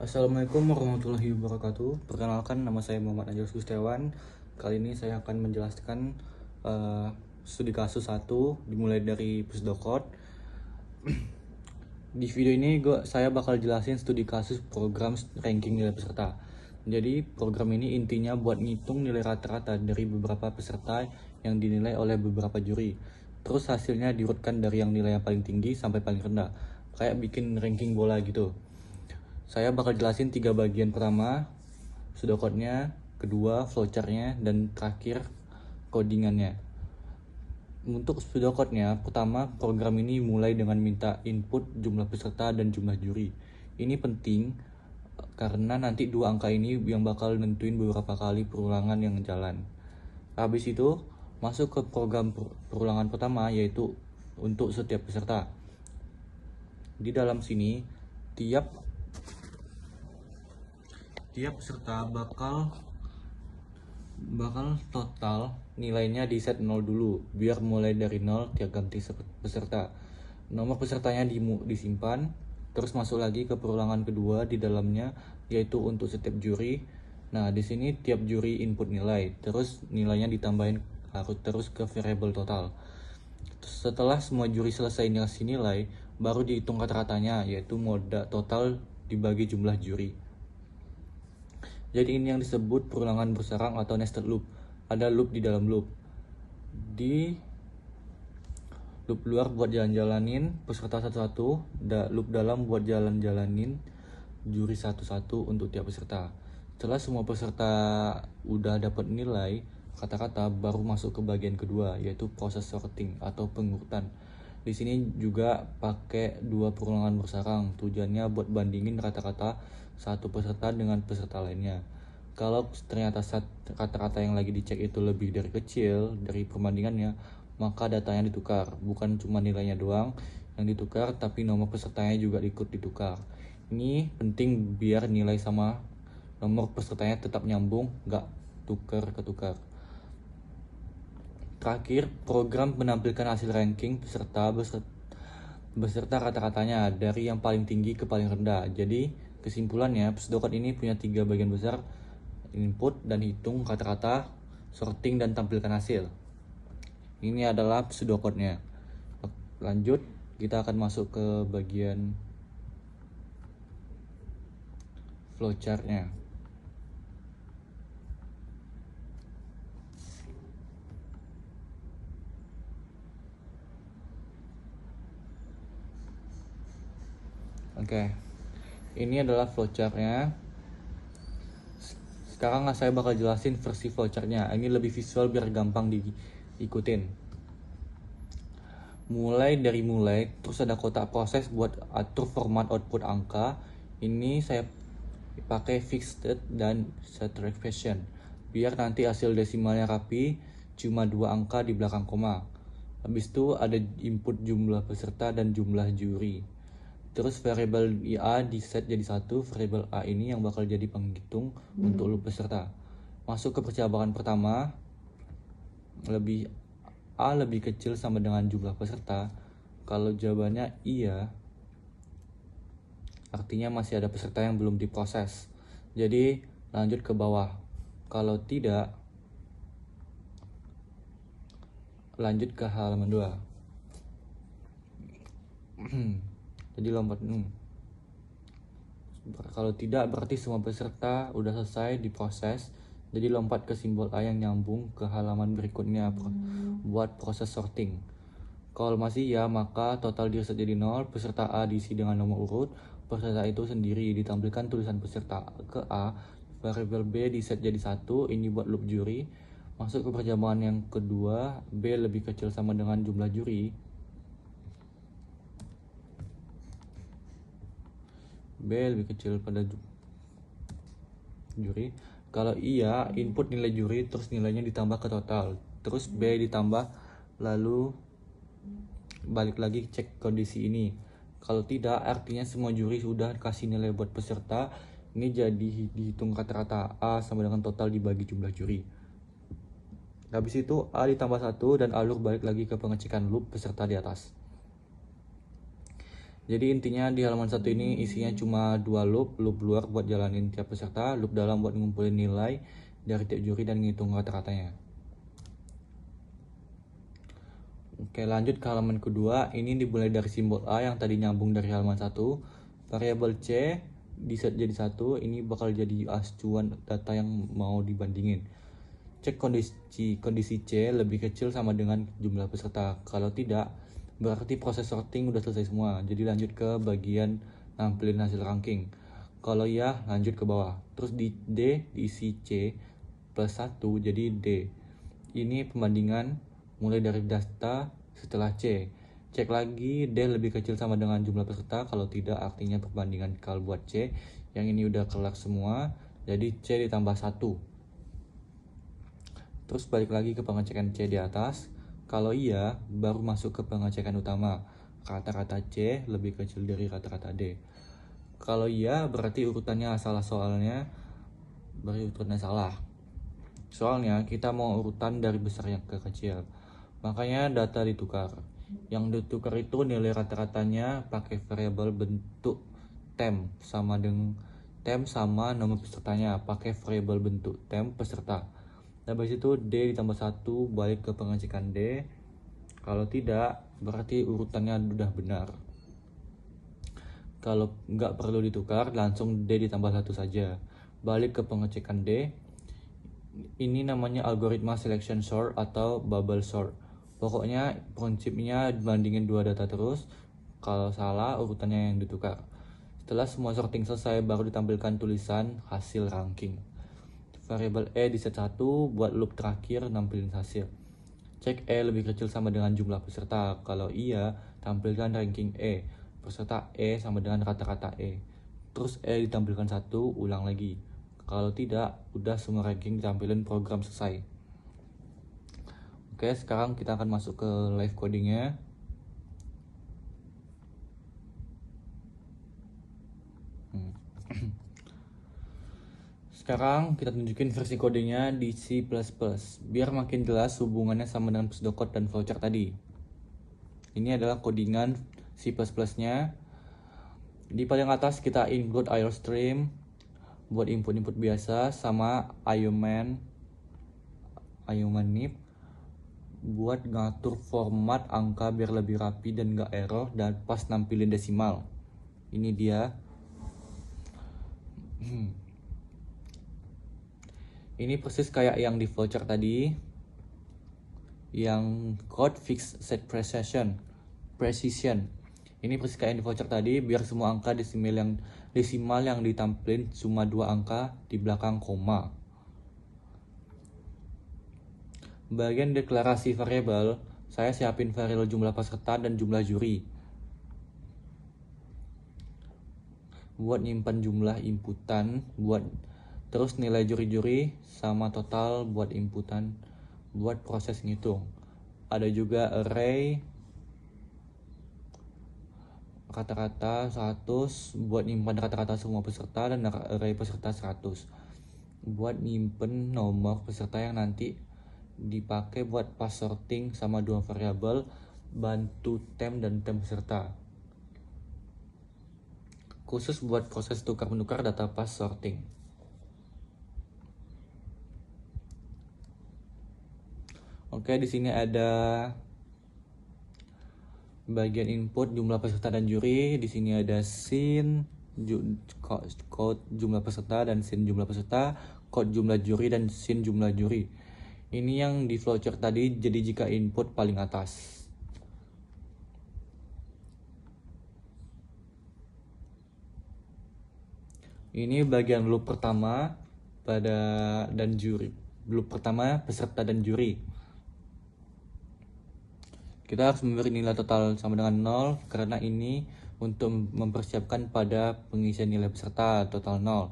Assalamualaikum warahmatullahi wabarakatuh. Perkenalkan, nama saya Muhammad Najwa Sustiawan. Kali ini saya akan menjelaskan studi kasus 1 dimulai dari Pusdokot. Di video ini saya bakal jelasin studi kasus program ranking nilai peserta. Jadi program ini intinya buat ngitung nilai rata-rata dari beberapa peserta yang dinilai oleh beberapa juri. Terus hasilnya diurutkan dari yang nilai yang paling tinggi sampai paling rendah. Kayak bikin ranking bola gitu. Saya bakal jelasin 3 bagian: pertama, pseudocode-nya, kedua, flowchart-nya, dan terakhir, codingannya. Untuk pseudocode-nya, pertama, program ini mulai dengan minta input jumlah peserta dan jumlah juri. Ini penting karena nanti 2 angka ini yang bakal nentuin beberapa kali perulangan yang jalan. Habis itu, masuk ke program perulangan pertama, yaitu untuk setiap peserta. Di dalam sini, tiap peserta bakal total nilainya di set 0 dulu, biar mulai dari 0 tiap ganti peserta. Nomor pesertanya disimpan, terus masuk lagi ke perulangan kedua di dalamnya, yaitu untuk setiap juri. Nah, di sini tiap juri input nilai, terus nilainya ditambahin harus terus ke variable total. Setelah semua juri selesai ngasih nilai, baru dihitung rata-ratanya, yaitu moda total dibagi jumlah juri. Jadi ini yang disebut perulangan bersarang atau nested loop. Ada loop di dalam loop. Di loop luar buat jalan-jalanin peserta satu-satu, loop dalam buat jalan-jalanin juri satu-satu untuk tiap peserta. Setelah semua peserta udah dapat nilai kata-kata, baru masuk ke bagian kedua, yaitu proses sorting atau pengurutan. Di sini juga pakai 2 perulangan bersarang. Tujuannya buat bandingin kata-kata satu peserta dengan peserta lainnya. Kalau ternyata kata-kata yang lagi dicek itu lebih dari kecil dari perbandingannya, maka datanya ditukar. Bukan cuma nilainya doang yang ditukar, tapi nomor pesertanya juga ikut ditukar. Ini penting biar nilai sama nomor pesertanya tetap nyambung, gak tukar-ketukar. Terakhir, program menampilkan hasil ranking beserta kata-katanya dari yang paling tinggi ke paling rendah. Jadi kesimpulannya, Pusdokot ini punya 3 bagian besar: input dan hitung kata-kata, sorting, dan tampilkan hasil. Ini adalah Pusdokotnya. Lanjut, kita akan masuk ke bagian flowchart-nya. Oke, ini adalah flowchart-nya. Sekarang saya bakal jelasin versi flowchart-nya. Ini lebih visual biar gampang diikutin. Terus ada kotak proses buat atur format output angka. Ini saya pakai fixed dan satisfaction biar nanti hasil desimalnya rapi, cuma 2 angka di belakang koma. Habis itu ada input jumlah peserta dan jumlah juri. Terus variable IA di set jadi 1. Variable A ini yang bakal jadi penghitung untuk loop peserta. Masuk ke percobaan pertama, A lebih kecil sama dengan jumlah peserta. Kalau jawabannya iya, artinya masih ada peserta yang belum diproses. Jadi lanjut ke bawah. Kalau tidak, lanjut ke halaman 2. Jadi lompat. Kalau tidak, berarti semua peserta udah selesai diproses. Jadi lompat ke simbol A yang nyambung ke halaman berikutnya buat proses sorting. Kalau masih ya, maka total di reset jadi 0. Peserta A diisi dengan nomor urut peserta itu sendiri. Ditampilkan tulisan peserta ke A. Variable B di set jadi 1. Ini buat loop juri. Masuk ke perjamuan yang kedua, B lebih kecil sama dengan jumlah juri. B lebih kecil pada juri. Kalau iya, input nilai juri, terus nilainya ditambah ke total. Terus B ditambah, lalu balik lagi cek kondisi ini. Kalau tidak, artinya semua juri sudah kasih nilai buat peserta. Ini jadi dihitung rata-rata A sama dengan total dibagi jumlah juri. Habis itu A ditambah 1 dan alur balik lagi ke pengecekan loop peserta di atas. Jadi intinya di halaman 1 ini isinya cuma 2 loop luar buat jalanin tiap peserta, loop dalam buat ngumpulin nilai dari tiap juri dan ngitung kata-katanya. Oke, lanjut ke halaman kedua. Ini dimulai dari simbol A yang tadi nyambung dari halaman 1. Variabel C diset jadi 1, ini bakal jadi acuan data yang mau dibandingin. Cek kondisi C lebih kecil sama dengan jumlah peserta. Kalau tidak, berarti proses sorting udah selesai semua. Jadi lanjut ke bagian nampilin hasil ranking. Kalau ya, lanjut ke bawah. Terus di D diisi C plus 1 jadi D. Ini pembandingan mulai dari data setelah C. Cek lagi D lebih kecil sama dengan jumlah peserta. Kalau tidak, artinya perbandingan kalau buat C. Yang ini udah kelar semua. Jadi C ditambah 1. Terus balik lagi ke pengecekan C di atas. Kalau iya, baru masuk ke pengecekan utama. Kata-kata C lebih kecil dari kata-kata D. Kalau iya, berarti urutannya salah soalnya. Berarti urutannya salah. Soalnya kita mau urutan dari besar yang ke kecil. Makanya data ditukar. Yang ditukar itu nilai rata-ratanya pakai variabel bentuk temp sama dengan temp sama nomor pesertanya pakai variabel bentuk temp peserta. Habis itu D ditambah 1 balik ke pengecekan D. Kalau tidak, berarti urutannya udah benar. Kalau nggak perlu ditukar, langsung D ditambah 1 saja. Balik ke pengecekan D. Ini namanya algoritma selection sort atau bubble sort. Pokoknya prinsipnya bandingin dua data terus. Kalau salah, urutannya yang ditukar. Setelah semua sorting selesai, baru ditampilkan tulisan hasil ranking. Variabel E di set 1 buat loop terakhir nampilin hasil. Cek E lebih kecil sama dengan jumlah peserta. Kalau iya, tampilkan ranking E. Peserta E sama dengan kata-kata E. Terus E ditampilkan 1, ulang lagi. Kalau tidak, udah semua ranking ditampilin program selesai. Oke, sekarang kita akan masuk ke live codingnya. Sekarang kita tunjukin versi kodenya di C++, biar makin jelas hubungannya sama dengan pseudocode dan flowchart tadi. Ini adalah codingan C++ nya. Di paling atas kita include IOStream buat input-input biasa sama IOMANIP buat ngatur format angka biar lebih rapi dan gak error dan pas nampilin desimal. Ini dia. Ini persis kayak yang di flowchart tadi, yang code fixed set precision. Ini persis kayak yang di flowchart tadi, biar semua angka desimal yang ditampilin cuma 2 angka di belakang koma. Bagian deklarasi variabel, saya siapin variabel jumlah peserta dan jumlah juri. Buat nyimpan jumlah inputan, terus nilai juri-juri sama total buat inputan, buat proses ngitung. Ada juga array kata-kata 100 buat nyimpan kata-kata semua peserta dan array peserta 100 buat nyimpen nomor peserta yang nanti dipakai buat pas sorting sama 2 variabel bantu temp dan temp peserta. Khusus buat proses tukar-menukar data pas sorting. Oke, di sini ada bagian input jumlah peserta dan juri. Di sini ada sin code jumlah peserta dan sin jumlah peserta, code jumlah juri dan sin jumlah juri. Ini yang di flowchart tadi, jadi jika input paling atas. Ini bagian loop pertama dan juri. Loop pertama peserta dan juri. Kita harus memberi nilai total sama dengan 0 karena ini untuk mempersiapkan pada pengisian nilai peserta total 0.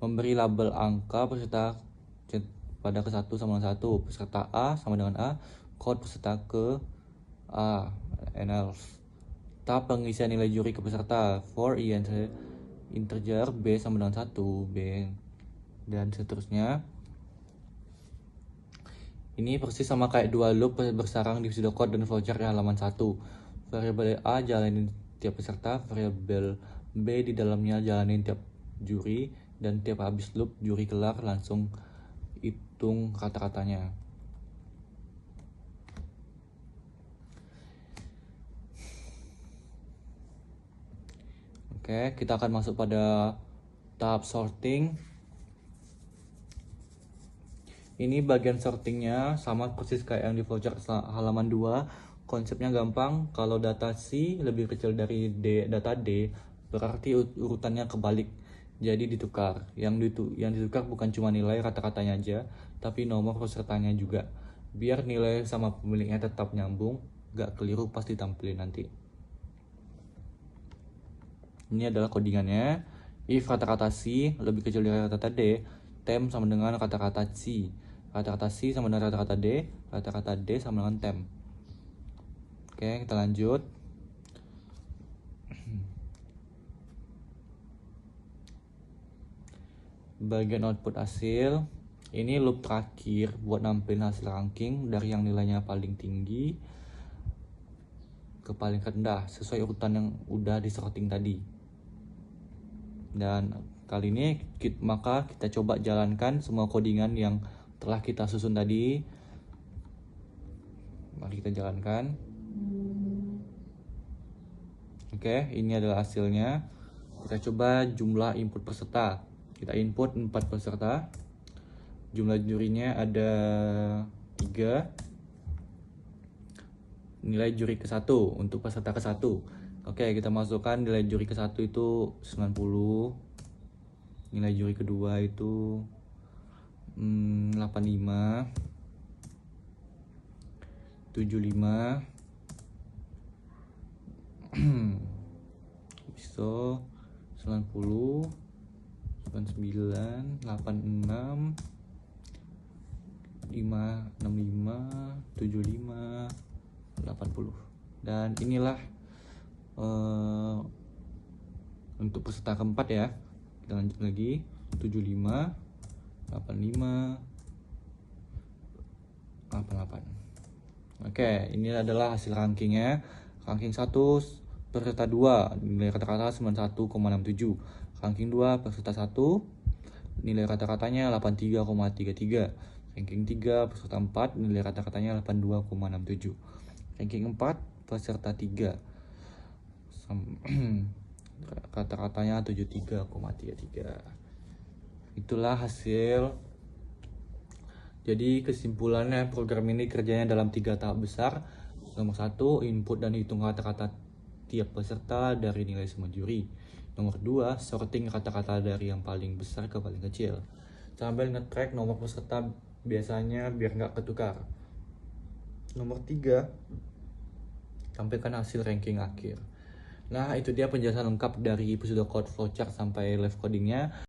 Memberi label angka peserta pada ke 1 sama dengan 1, peserta A sama dengan A, code peserta ke A, and else. Tahap pengisian nilai juri ke peserta, for integer B sama dengan 1, B, dan seterusnya. Ini persis sama kayak 2 loop bersarang di pseudocode dan flowchart halaman 1. Variabel A jalanin tiap peserta, variabel B di dalamnya jalanin tiap juri, dan tiap habis loop juri kelar langsung hitung kata-katanya. Oke, kita akan masuk pada tahap sorting. Ini bagian sortingnya sama persis kayak yang di flowchart halaman 2. Konsepnya gampang. Kalau data C lebih kecil dari data D, berarti urutannya kebalik. Jadi ditukar. Yang ditukar bukan cuma nilai kata-katanya aja, tapi nomor pesertanya juga. Biar nilai sama pemiliknya tetap nyambung, gak keliru pas ditampilin nanti. Ini adalah codingannya. If kata-kata C lebih kecil dari kata-kata D, tem sama dengan kata-kata C. Kata-kata C sama dengan kata-kata D sama dengan tem. Oke, kita lanjut. Bagian output hasil. Ini loop terakhir buat nampilin hasil ranking dari yang nilainya paling tinggi ke paling rendah sesuai urutan yang udah disorting tadi. Dan kali ini maka kita coba jalankan semua codingan yang telah kita susun tadi. Mari kita jalankan. Oke, ini adalah hasilnya. Kita coba jumlah input peserta. Kita input 4 peserta. Jumlah jurinya ada 3. Nilai juri ke-1 untuk peserta ke-1. Oke, kita masukkan nilai juri ke-1 itu 90. Nilai juri kedua itu 85, 75, bisa 90, 99, 86, 565, 75, 80. Dan inilah untuk peserta keempat ya. Kita lanjut lagi. 75, 85, 88. Oke, ini adalah hasil rankingnya. Ranking 1 peserta 2 nilai kata-kata 91,67. Ranking 2 peserta 1 nilai kata-katanya 83,33. Ranking 3 peserta 4 nilai kata-katanya 82,67. Ranking 4 peserta 3 kata-katanya 73,33. Itulah hasil. Jadi kesimpulannya, program ini kerjanya dalam 3 tahap besar. Nomor 1, input dan hitung kata-kata tiap peserta dari nilai semua juri. Nomor 2, sorting kata-kata dari yang paling besar ke paling kecil, sambil nge-track nomor peserta biasanya biar nggak ketukar. Nomor 3, tampilkan hasil ranking akhir. Nah, itu dia penjelasan lengkap dari pseudocode flowchart sampai live codingnya.